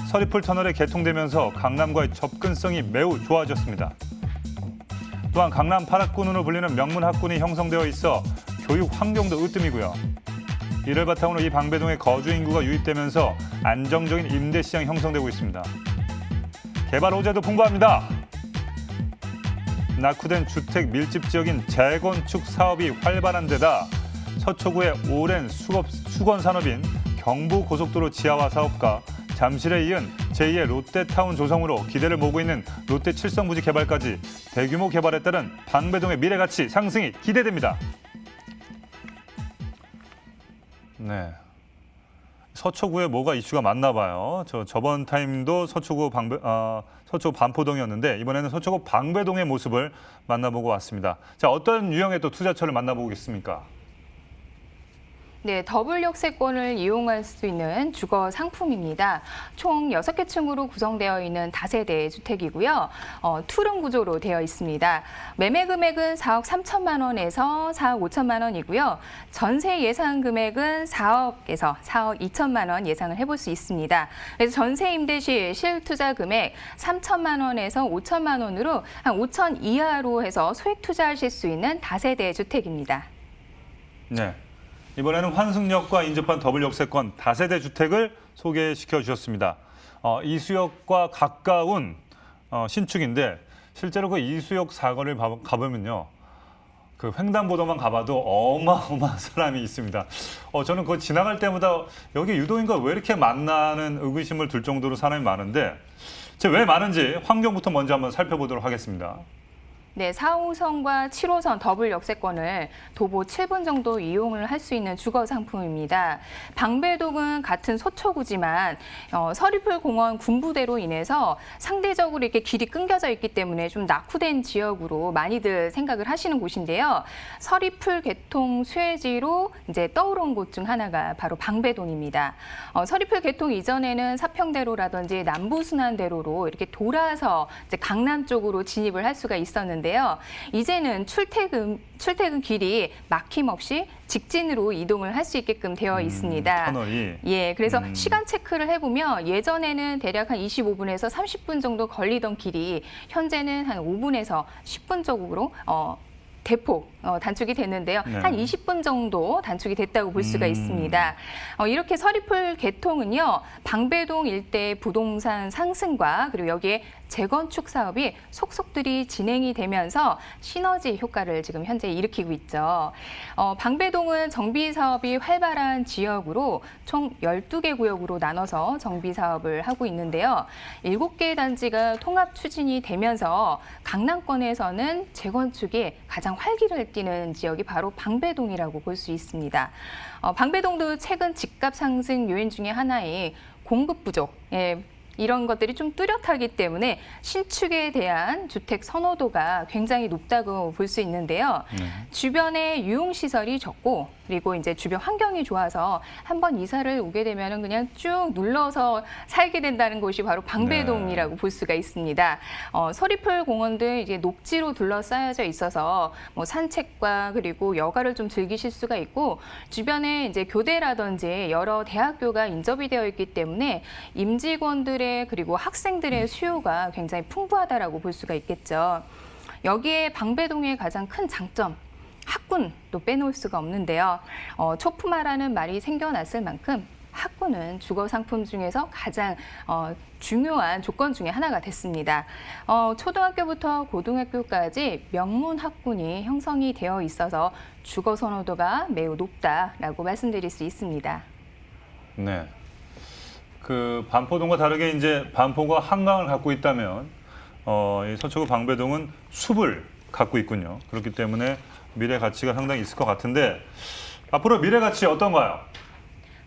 서리풀 터널이 개통되면서 강남과의 접근성이 매우 좋아졌습니다. 또한 강남 8학군으로 불리는 명문 학군이 형성되어 있어 교육 환경도 으뜸이고요. 이를 바탕으로 이 방배동에 거주 인구가 유입되면서 안정적인 임대 시장이 형성되고 있습니다. 개발 호재도 풍부합니다. 낙후된 주택 밀집 지역인 재건축 사업이 활발한 데다 서초구의 오랜 수건 산업인 경부고속도로 지하화 사업과 잠실에 이은 제2의 롯데타운 조성으로 기대를 모으고 있는 롯데 칠성부지 개발까지 대규모 개발에 따른 방배동의 미래 가치 상승이 기대됩니다. 네, 서초구에 뭐가 이슈가 많나 봐요. 저번 타임도 서초구 반포동이었는데 이번에는 서초구 방배동의 모습을 만나보고 왔습니다. 자, 어떤 유형의 또 투자처를 만나보겠습니까? 네, 더블 역세권을 이용할 수 있는 주거 상품입니다. 총 6개 층으로 구성되어 있는 다세대 주택이고요. 투룸 구조로 되어 있습니다. 매매 금액은 4억 3천만 원에서 4억 5천만 원이고요. 전세 예상 금액은 4억에서 4억 2천만 원 예상을 해볼 수 있습니다. 그래서 전세 임대 시 실투자 금액 3천만 원에서 5천만 원으로 한 5천 이하로 해서 소액 투자하실 수 있는 다세대 주택입니다. 네. 이번에는 환승역과 인접한 더블 역세권 다세대 주택을 소개시켜 주셨습니다. 이수역과 가까운 신축인데 실제로 그 이수역 사거리를 가보면요. 그 횡단보도만 가봐도 어마어마한 사람이 있습니다. 저는 그거 지나갈 때마다 여기 유도인가 왜 이렇게 많나는 의구심을 들 정도로 사람이 많은데 왜 많은지 환경부터 먼저 한번 살펴보도록 하겠습니다. 네, 4호선과 7호선 더블 역세권을 도보 7분 정도 이용을 할 수 있는 주거 상품입니다. 방배동은 같은 서초구지만 서리풀공원 군부대로 인해서 상대적으로 이렇게 길이 끊겨져 있기 때문에 좀 낙후된 지역으로 많이들 생각을 하시는 곳인데요. 서리풀 개통 수혜지로 이제 떠오른 곳 중 하나가 바로 방배동입니다. 서리풀 개통 이전에는 사평대로라든지 남부순환대로로 이렇게 돌아서 이제 강남 쪽으로 진입을 할 수가 있었는데 이제는 출퇴근 길이 막힘없이 직진으로 이동을 할 수 있게끔 되어 있습니다. 터널이. 예, 그래서 시간 체크를 해보면 예전에는 대략 한 25분에서 30분 정도 걸리던 길이 현재는 한 5분에서 10분 쪽으로 대폭 단축이 됐는데요. 네. 한 20분 정도 단축이 됐다고 볼 수가 있습니다. 이렇게 서리풀 개통은요. 방배동 일대 부동산 상승과 그리고 여기에 재건축 사업이 속속들이 진행이 되면서 시너지 효과를 지금 현재 일으키고 있죠. 방배동은 정비 사업이 활발한 지역으로 총 12개 구역으로 나눠서 정비 사업을 하고 있는데요. 7개 단지가 통합 추진이 되면서 강남권에서는 재건축이 가장 활기를 띠는 지역이 바로 방배동이라고 볼 수 있습니다. 방배동도 최근 집값 상승 요인 중에 하나인 공급 부족, 이런 것들이 좀 뚜렷하기 때문에 신축에 대한 주택 선호도가 굉장히 높다고 볼 수 있는데요. 주변에 유흥시설이 적고 그리고 이제 주변 환경이 좋아서 한번 이사를 오게 되면은 그냥 쭉 눌러서 살게 된다는 곳이 바로 방배동이라고 볼 수가 있습니다. 서리풀 공원도 이제 녹지로 둘러싸여져 있어서 뭐 산책과 그리고 여가를 좀 즐기실 수가 있고 주변에 이제 교대라든지 여러 대학교가 인접이 되어 있기 때문에 임직원들의 그리고 학생들의 수요가 굉장히 풍부하다라고 볼 수가 있겠죠. 여기에 방배동의 가장 큰 장점. 학군도 빼놓을 수가 없는데요. 초품화라는 말이 생겨났을 만큼 학군은 주거 상품 중에서 가장 중요한 조건 중에 하나가 됐습니다. 초등학교부터 고등학교까지 명문 학군이 형성이 되어 있어서 주거 선호도가 매우 높다라고 말씀드릴 수 있습니다. 네. 그 반포동과 다르게 이제 반포가 한강을 갖고 있다면 이 서초구 방배동은 숲을 갖고 있군요. 그렇기 때문에 미래 가치가 상당히 있을 것 같은데 앞으로 미래 가치 어떤가요?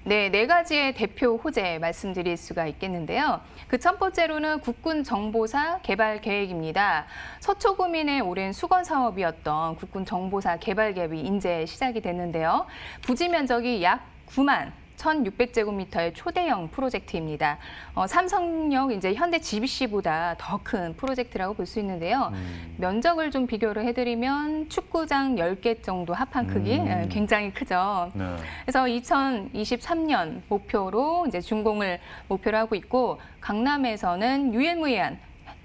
네, 4가지의 대표 호재 말씀드릴 수가 있겠는데요. 그 첫 번째로는 국군 정보사 개발 계획입니다. 서초구민의 오랜 수건 사업이었던 국군 정보사 개발 계획이 이제 시작이 됐는데요. 부지 면적이 약 9만 1,600제곱미터의 초대형 프로젝트입니다. 삼성역 이제 현대 GBC보다 더 큰 프로젝트라고 볼 수 있는데요. 면적을 좀 비교를 해드리면 축구장 10개 정도 합한 크기 굉장히 크죠. 네. 그래서 2023년 목표로 이제 준공을 목표로 하고 있고 강남에서는 유일무이한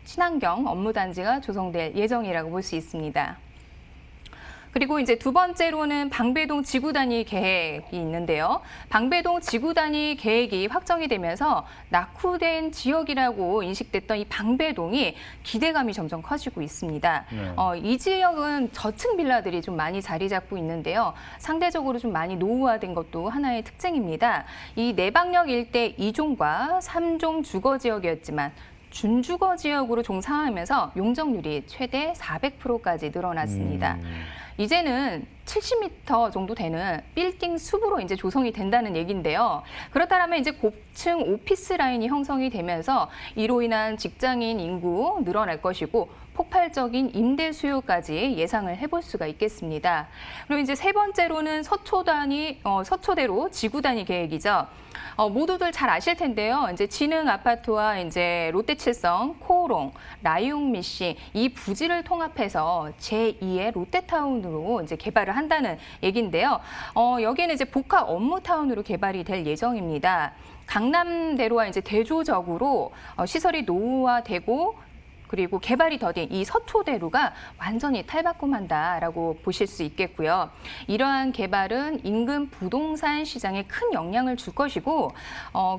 친환경 업무단지가 조성될 예정이라고 볼 수 있습니다. 그리고 이제 두 번째로는 방배동 지구 단위 계획이 있는데요. 방배동 지구 단위 계획이 확정이 되면서 낙후된 지역이라고 인식됐던 이 방배동이 기대감이 점점 커지고 있습니다. 네. 이 지역은 저층 빌라들이 좀 많이 자리 잡고 있는데요. 상대적으로 좀 많이 노후화된 것도 하나의 특징입니다. 이 내방역 일대 2종과 3종 주거 지역이었지만 준주거 지역으로 종상하면서 용적률이 최대 400%까지 늘어났습니다. 이제는 70m 정도 되는 빌딩 숲으로 이제 조성이 된다는 얘기인데요. 그렇다면 이제 고층 오피스 라인이 형성이 되면서 이로 인한 직장인 인구 늘어날 것이고 폭발적인 임대 수요까지 예상을 해볼 수가 있겠습니다. 그리고 이제 세 번째로는 서초대로 지구 단위 계획이죠. 모두들 잘 아실 텐데요. 이제 진흥 아파트와 이제 롯데칠성, 코오롱, 라이옹미씨 이 부지를 통합해서 제2의 롯데타운으로 이제 개발을 한다는 얘기인데요. 여기는 이제 복합 업무타운으로 개발이 될 예정입니다. 강남대로와 이제 대조적으로 시설이 노후화되고 그리고 개발이 더딘 이 서초대로가 완전히 탈바꿈한다라고 보실 수 있겠고요. 이러한 개발은 인근 부동산 시장에 큰 영향을 줄 것이고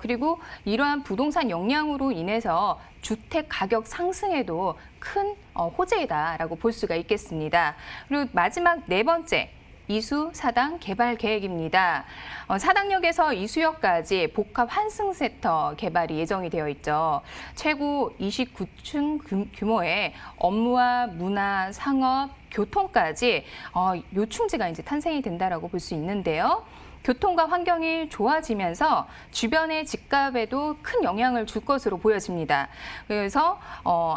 그리고 이러한 부동산 영향으로 인해서 주택 가격 상승에도 큰 호재이다라고 볼 수가 있겠습니다. 그리고 마지막 네 번째. 이수 사당 개발 계획입니다. 사당역에서 이수역까지 복합 환승센터 개발이 예정이 되어 있죠. 최고 29층 규모의 업무와 문화, 상업, 교통까지 요충지가 이제 탄생이 된다라고 볼 수 있는데요. 교통과 환경이 좋아지면서 주변의 집값에도 큰 영향을 줄 것으로 보여집니다. 그래서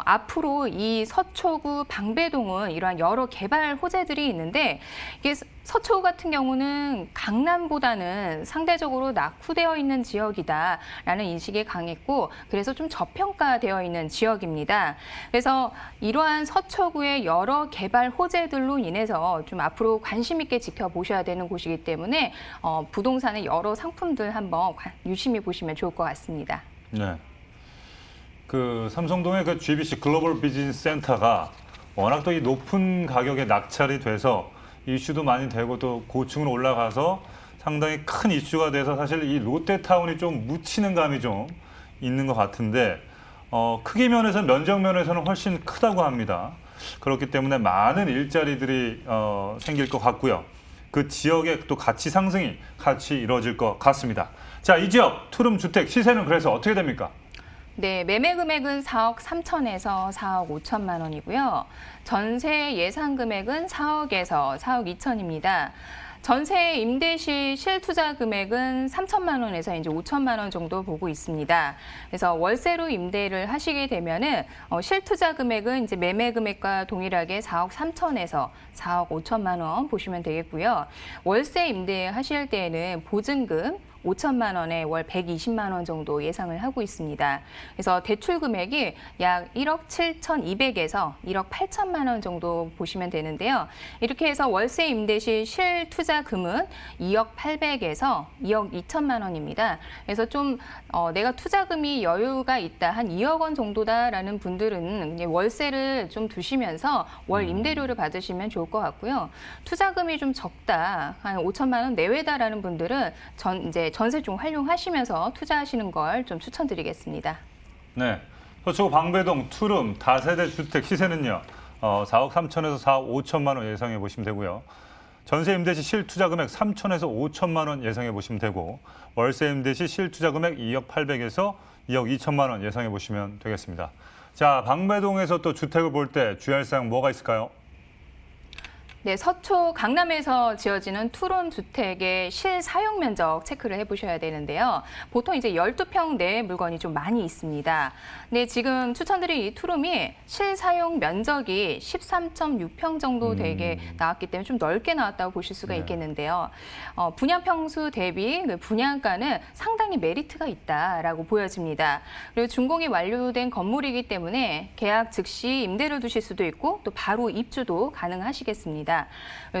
앞으로 이 서초구 방배동은 이러한 여러 개발 호재들이 있는데 이게 서초구 같은 경우는 강남보다는 상대적으로 낙후되어 있는 지역이다라는 인식이 강했고 그래서 좀 저평가되어 있는 지역입니다. 그래서 이러한 서초구의 여러 개발 호재들로 인해서 좀 앞으로 관심 있게 지켜보셔야 되는 곳이기 때문에 부동산의 여러 상품들 한번 유심히 보시면 좋을 것 같습니다. 네. 그 삼성동의 그 GBC 글로벌 비즈니스 센터가 워낙 또 이 높은 가격에 낙찰이 돼서 이슈도 많이 되고 또 고층으로 올라가서 상당히 큰 이슈가 돼서 사실 이 롯데타운이 좀 묻히는 감이 좀 있는 것 같은데 크기 면에서 면적 면에서는 훨씬 크다고 합니다. 그렇기 때문에 많은 일자리들이 생길 것 같고요. 그 지역의 또 가치 상승이 같이 이루어질 것 같습니다. 자, 이 지역 투룸 주택 시세는 그래서 어떻게 됩니까? 네, 매매 금액은 4억 3천에서 4억 5천만 원이고요. 전세 예상 금액은 4억에서 4억 2천입니다. 전세 임대 시 실투자 금액은 3천만 원에서 이제 5천만 원 정도 보고 있습니다. 그래서 월세로 임대를 하시게 되면은 실투자 금액은 이제 매매 금액과 동일하게 4억 3천에서 4억 5천만 원 보시면 되겠고요. 월세 임대하실 때에는 보증금 5천만 원에 월 120만 원 정도 예상을 하고 있습니다. 그래서 대출 금액이 약 1억 7,200에서 1억 8천만 원 정도 보시면 되는데요. 이렇게 해서 월세 임대 시 실투자금은 2억 800에서 2억 2천만 원입니다. 그래서 좀 내가 투자금이 여유가 있다, 한 2억 원 정도다라는 분들은 월세를 좀 두시면서 월 임대료를 받으시면 좋을 것 같고요. 투자금이 좀 적다, 한 5천만 원 내외다라는 분들은 전세 좀 활용하시면서 투자하시는 걸 좀 추천드리겠습니다. 네, 서초구 방배동 투룸 다세대 주택 시세는요. 4억 3천에서 4억 5천만 원 예상해 보시면 되고요. 전세 임대 시 실투자 금액 3천에서 5천만 원 예상해 보시면 되고 월세 임대 시 실투자 금액 2억 800에서 2억 2천만 원 예상해 보시면 되겠습니다. 자, 방배동에서 또 주택을 볼 때 주의할 사항 뭐가 있을까요? 네, 서초 강남에서 지어지는 투룸 주택의 실사용 면적 체크를 해보셔야 되는데요. 보통 이제 12평 내의 물건이 좀 많이 있습니다. 네, 지금 추천드린 이 투룸이 실사용 면적이 13.6평 정도 되게 나왔기 때문에 좀 넓게 나왔다고 보실 수가 있겠는데요. 분양평수 대비 그 분양가는 상당히 메리트가 있다라고 보여집니다. 그리고 준공이 완료된 건물이기 때문에 계약 즉시 임대를 두실 수도 있고 또 바로 입주도 가능하시겠습니다.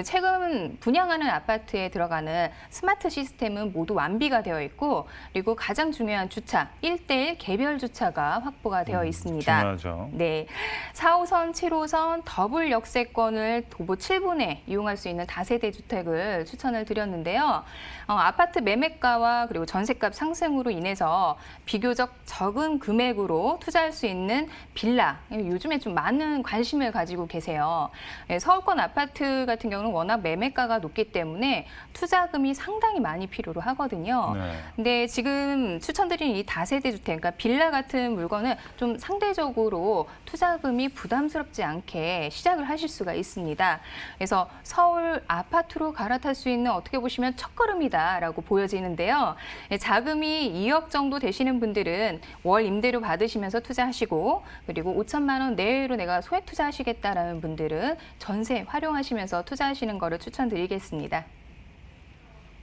최근 분양하는 아파트에 들어가는 스마트 시스템은 모두 완비가 되어 있고 그리고 가장 중요한 주차, 1:1 개별 주차가 확보가 되어 있습니다. 중요하죠. 네, 4호선, 7호선 더블 역세권을 도보 7분에 이용할 수 있는 다세대 주택을 추천을 드렸는데요. 아파트 매매가와 그리고 전셋값 상승으로 인해서 비교적 적은 금액으로 투자할 수 있는 빌라, 요즘에 좀 많은 관심을 가지고 계세요. 네, 서울권 아파트 아파트 같은 경우는 워낙 매매가가 높기 때문에 투자금이 상당히 많이 필요로 하거든요. 네. 근데 지금 추천드리는 이 다세대 주택, 그러니까 빌라 같은 물건은 좀 상대적으로 투자금이 부담스럽지 않게 시작을 하실 수가 있습니다. 그래서 서울 아파트로 갈아탈 수 있는 어떻게 보시면 첫걸음이다라고 보여지는데요. 자금이 2억 정도 되시는 분들은 월 임대료 받으시면서 투자하시고, 그리고 5천만 원 내외로 내가 소액 투자하시겠다라는 분들은 전세 활용하시면서 투자하시는 거를 추천드리겠습니다.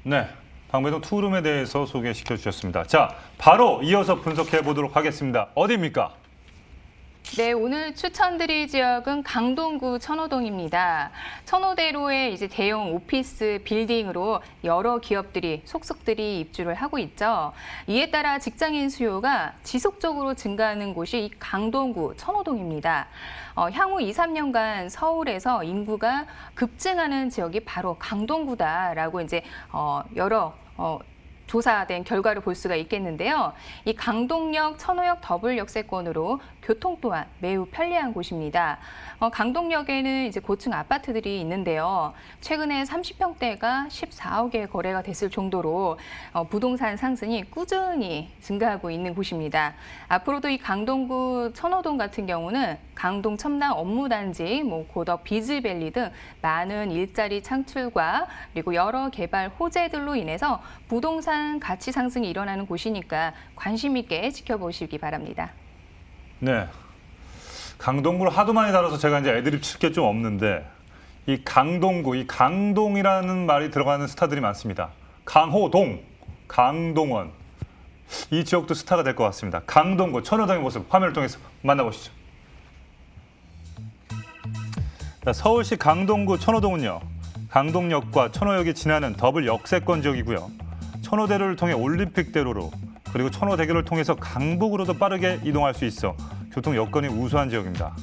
네, 방배동 투룸에 대해서 소개시켜 주셨습니다. 자, 바로 이어서 분석해 보도록 하겠습니다. 어디입니까? 네, 오늘 추천드릴 지역은 강동구 천호동입니다. 천호대로의 이제 대형 오피스 빌딩으로 여러 기업들이, 속속들이 입주를 하고 있죠. 이에 따라 직장인 수요가 지속적으로 증가하는 곳이 이 강동구 천호동입니다. 향후 2, 3년간 서울에서 인구가 급증하는 지역이 바로 강동구다라고 이제 여러 조사된 결과를 볼 수가 있겠는데요. 이 강동역, 천호역 더블 역세권으로 교통 또한 매우 편리한 곳입니다. 강동역에는 이제 고층 아파트들이 있는데요. 최근에 30평대가 14억에 거래가 됐을 정도로 부동산 상승이 꾸준히 증가하고 있는 곳입니다. 앞으로도 이 강동구 천호동 같은 경우는 강동 첨단 업무단지, 고덕 비즈밸리 등 많은 일자리 창출과 그리고 여러 개발 호재들로 인해서 부동산 가치 상승이 일어나는 곳이니까 관심 있게 지켜보시기 바랍니다. 네, 강동구를 하도 많이 다뤄서 제가 이제 애드립 칠 게 좀 없는데 이 강동구, 이 강동이라는 말이 들어가는 스타들이 많습니다. 강호동, 강동원. 이 지역도 스타가 될 것 같습니다. 강동구, 천호동의 모습 화면을 통해서 만나보시죠. 자, 서울시 강동구 천호동은요, 강동역과 천호역이 지나는 더블 역세권 지역이고요. 천호대로를 통해 올림픽대로로, 그리고 천호대교를 통해서 강북으로도 빠르게 이동할 수 있어 교통 여건이 우수한 지역입니다.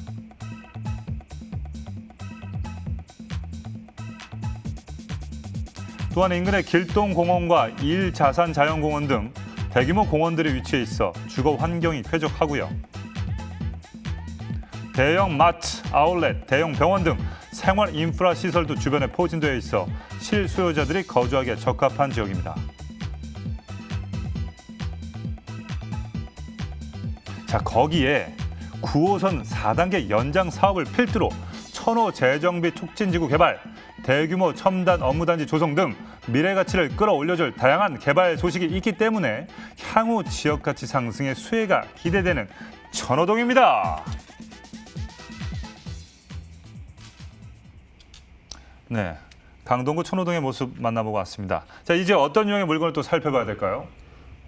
또한 인근의 길동공원과 일자산자연공원 등 대규모 공원들이 위치해 있어 주거 환경이 쾌적하고요. 대형 마트, 아울렛, 대형 병원 등 생활 인프라 시설도 주변에 포진되어 있어 실수요자들이 거주하기에 적합한 지역입니다. 자, 거기에 9호선 4단계 연장 사업을 필두로 천호 재정비 촉진지구 개발, 대규모 첨단 업무단지 조성 등 미래 가치를 끌어올려줄 다양한 개발 소식이 있기 때문에 향후 지역 가치 상승의 수혜가 기대되는 천호동입니다. 네, 강동구 천호동의 모습 만나보고 왔습니다. 자, 이제 어떤 유형의 물건을 또 살펴봐야 될까요?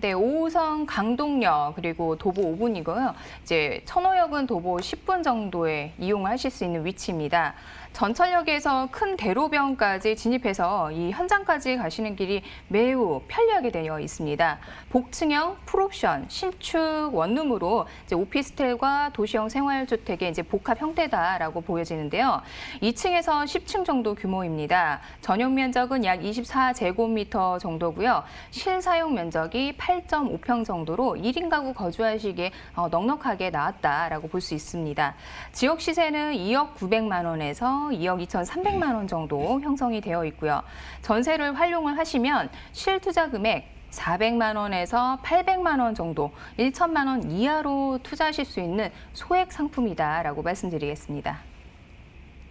네, 5호선 강동역 그리고 도보 5분이고요. 이제 천호역은 도보 10분 정도에 이용하실 수 있는 위치입니다. 전철역에서 큰 대로변까지 진입해서 이 현장까지 가시는 길이 매우 편리하게 되어 있습니다. 복층형 풀옵션 신축 원룸으로 이제 오피스텔과 도시형 생활주택의 이제 복합 형태다라고 보여지는데요. 2층에서 10층 정도 규모입니다. 전용 면적은 약 24제곱미터 정도고요. 실사용 면적이 8.5평 정도로 1인 가구 거주하시기에 넉넉하게 나왔다라고 볼 수 있습니다. 지역 시세는 2억 900만 원에서 2억 2,300만 원 정도 형성이 되어 있고요. 전세를 활용을 하시면 실투자 금액 400만 원에서 800만 원 정도, 1천만 원 이하로 투자하실 수 있는 소액 상품이다라고 말씀드리겠습니다.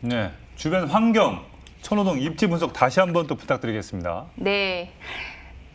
네, 주변 환경, 천호동 입지 분석 다시 한번 또 부탁드리겠습니다. 네.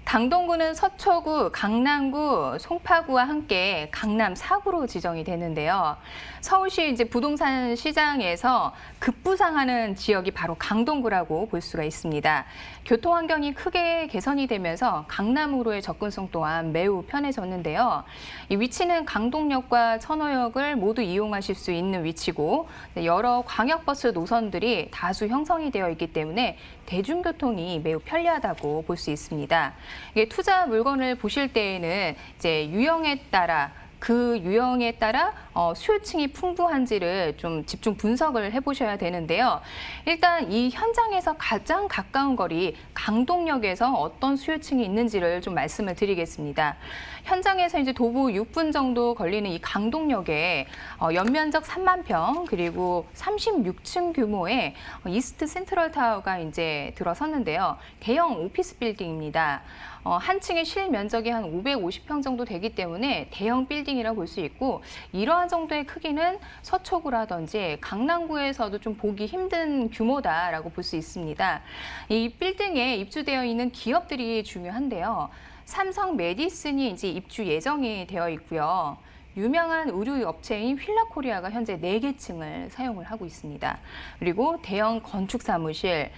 강동구는 서초구, 강남구, 송파구와 함께 강남 4구로 지정이 되는데요. 서울시 이제 부동산 시장에서 급부상하는 지역이 바로 강동구라고 볼 수가 있습니다. 교통 환경이 크게 개선이 되면서 강남으로의 접근성 또한 매우 편해졌는데요. 이 위치는 강동역과 천호역을 모두 이용하실 수 있는 위치고 여러 광역버스 노선들이 다수 형성이 되어 있기 때문에 대중교통이 매우 편리하다고 볼 수 있습니다. 이게 투자 물건을 보실 때에는 이제 유형에 따라 그 유형에 따라 수요층이 풍부한지를 좀 집중 분석을 해보셔야 되는데요. 일단 이 현장에서 가장 가까운 거리 강동역에서 어떤 수요층이 있는지를 좀 말씀을 드리겠습니다. 현장에서 이제 도보 6분 정도 걸리는 이 강동역에 연면적 3만 평 그리고 36층 규모의 이스트 센트럴 타워가 이제 들어섰는데요. 대형 오피스 빌딩입니다. 한 층의 실면적이 한 550평 정도 되기 때문에 대형 빌딩이라고 볼 수 있고 이러한 정도의 크기는 서초구라든지 강남구에서도 좀 보기 힘든 규모다라고 볼 수 있습니다. 이 빌딩에 입주되어 있는 기업들이 중요한데요. 삼성 메디슨이 이제 입주 예정이 되어 있고요. 유명한 의류 업체인 휠라코리아가 현재 4개 층을 사용을 하고 있습니다. 그리고 대형 건축 사무실,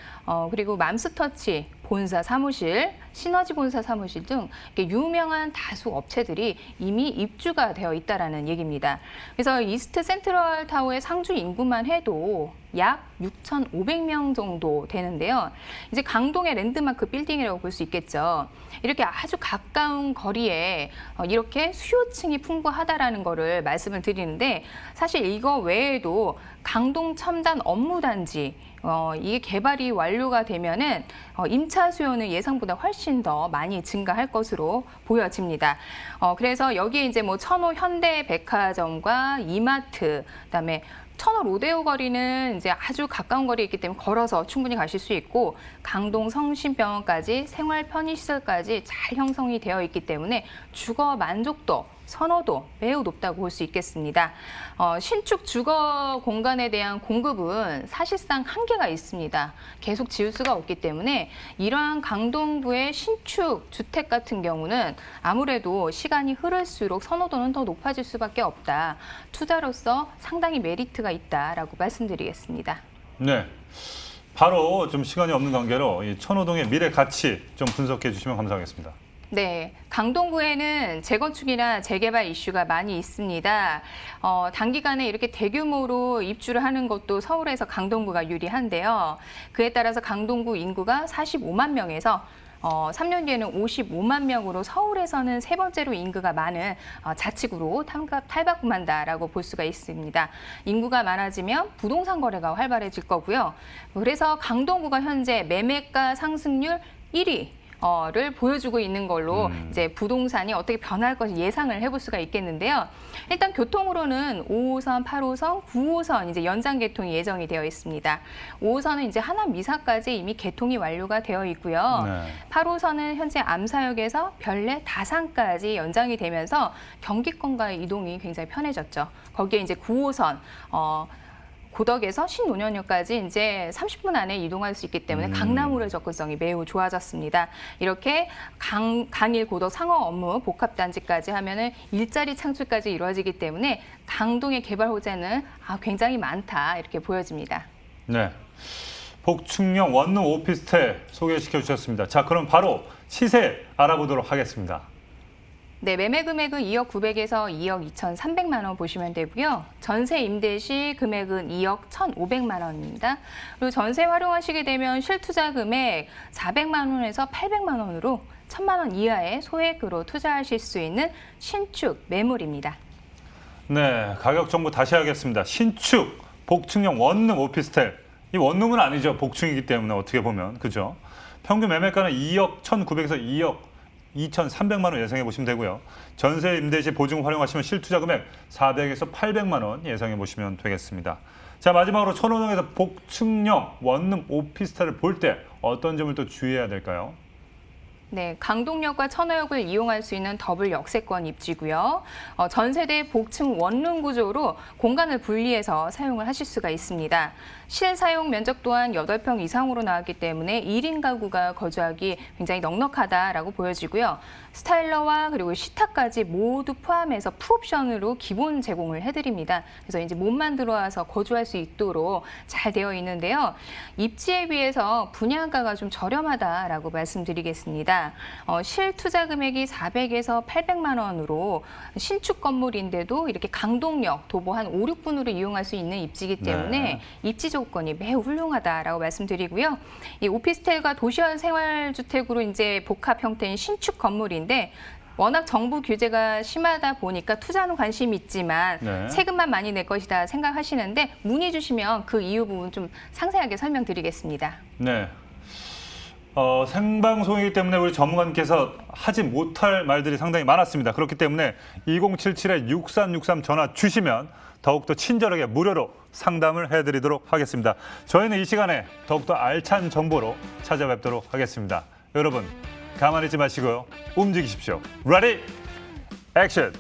그리고 맘스터치 본사 사무실, 시너지 본사 사무실 등 유명한 다수 업체들이 이미 입주가 되어 있다라는 얘기입니다. 그래서 이스트 센트럴 타워의 상주 인구만 해도 약 6,500명 정도 되는데요. 이제 강동의 랜드마크 빌딩이라고 볼 수 있겠죠. 이렇게 아주 가까운 거리에 이렇게 수요층이 풍부하다라는 거를 말씀을 드리는데 사실 이거 외에도 강동 첨단 업무단지 이게 개발이 완료가 되면은 임차 수요는 예상보다 훨씬 더 많이 증가할 것으로 보여집니다. 그래서 여기에 이제 뭐 천호 현대백화점과 이마트, 그다음에 천호 로데오 거리는 이제 아주 가까운 거리에 있기 때문에 걸어서 충분히 가실 수 있고 강동 성심병원까지 생활 편의시설까지 잘 형성이 되어 있기 때문에 주거 만족도, 선호도 매우 높다고 볼 수 있겠습니다. 신축 주거 공간에 대한 공급은 사실상 한계가 있습니다. 계속 지을 수가 없기 때문에 이러한 강동구의 신축 주택 같은 경우는 아무래도 시간이 흐를수록 선호도는 더 높아질 수밖에 없다. 투자로서 상당히 메리트가 있다라고 말씀드리겠습니다. 네. 바로 좀 시간이 없는 관계로 이 천호동의 미래 가치 좀 분석해 주시면 감사하겠습니다. 네, 강동구에는 재건축이나 재개발 이슈가 많이 있습니다. 단기간에 이렇게 대규모로 입주를 하는 것도 서울에서 강동구가 유리한데요. 그에 따라서 강동구 인구가 45만 명에서 3년 뒤에는 55만 명으로 서울에서는 세 번째로 인구가 많은 자치구로 탈바꿈한다라고 볼 수가 있습니다. 인구가 많아지면 부동산 거래가 활발해질 거고요. 그래서 강동구가 현재 매매가 상승률 1위. 를 보여주고 있는 걸로 이제 부동산이 어떻게 변할 것을 예상을 해볼 수가 있겠는데요. 일단 교통으로는 5호선, 8호선, 9호선 이제 연장 개통이 예정이 되어 있습니다. 5호선은 이제 하남 미사까지 이미 개통이 완료가 되어 있고요. 네. 8호선은 현재 암사역에서 별내 다산까지 연장이 되면서 경기권과의 이동이 굉장히 편해졌죠. 거기에 이제 9호선 고덕에서 신논현역까지 이제 30분 안에 이동할 수 있기 때문에 강남으로의 접근성이 매우 좋아졌습니다. 이렇게 강일 고덕 상호 업무 복합단지까지 하면은 일자리 창출까지 이루어지기 때문에 강동의 개발 호재는 굉장히 많다 이렇게 보여집니다. 네. 복층형 원룸 오피스텔 소개시켜 주셨습니다. 자, 그럼 바로 시세 알아보도록 하겠습니다. 네, 매매 금액은 2억 900에서 2억 2,300만 원 보시면 되고요. 전세 임대 시 금액은 2억 1,500만 원입니다. 그리고 전세 활용하시게 되면 실투자 금액 400만 원에서 800만 원으로 1,000만 원 이하의 소액으로 투자하실 수 있는 신축 매물입니다. 네, 가격 정보 다시 하겠습니다. 신축 복층형 원룸 오피스텔. 이 원룸은 아니죠. 복층이기 때문에 어떻게 보면. 그죠? 평균 매매가는 2억 1,900에서 2억 2,300만 원 예상해 보시면 되고요. 전세 임대 시 보증 활용하시면 실투자 금액 400에서 800만 원 예상해 보시면 되겠습니다. 자, 마지막으로 천호동에서 복층형 원룸 오피스텔을 볼 때 어떤 점을 또 주의해야 될까요? 네, 강동역과 천호역을 이용할 수 있는 더블 역세권 입지고요. 전세대 복층 원룸 구조로 공간을 분리해서 사용을 하실 수가 있습니다. 실사용 면적 또한 8평 이상으로 나왔기 때문에 1인 가구가 거주하기 굉장히 넉넉하다라고 보여지고요. 스타일러와 그리고 식탁까지 모두 포함해서 풀옵션으로 기본 제공을 해드립니다. 그래서 이제 몸만 들어와서 거주할 수 있도록 잘 되어 있는데요. 입지에 비해서 분양가가 좀 저렴하다라고 말씀드리겠습니다. 실투자 금액이 400에서 800만 원으로 신축 건물인데도 이렇게 강동역, 도보 한 5, 6분으로 이용할 수 있는 입지이기 때문에 네. 입지 조건이 매우 훌륭하다라고 말씀드리고요. 이 오피스텔과 도시화 생활주택으로 이제 복합 형태인 신축 건물인데 워낙 정부 규제가 심하다 보니까 투자는 관심이 있지만 네. 세금만 많이 낼 것이다 생각하시는데 문의 주시면 그 이유 부분 좀 상세하게 설명드리겠습니다. 네. 생방송이기 때문에 우리 전문가님께서 하지 못할 말들이 상당히 많았습니다. 그렇기 때문에 2077-6363 전화 주시면 더욱더 친절하게 무료로 상담을 해드리도록 하겠습니다. 저희는 이 시간에 더욱더 알찬 정보로 찾아뵙도록 하겠습니다. 여러분, 가만히 있지 마시고요. 움직이십시오. Ready? 액션!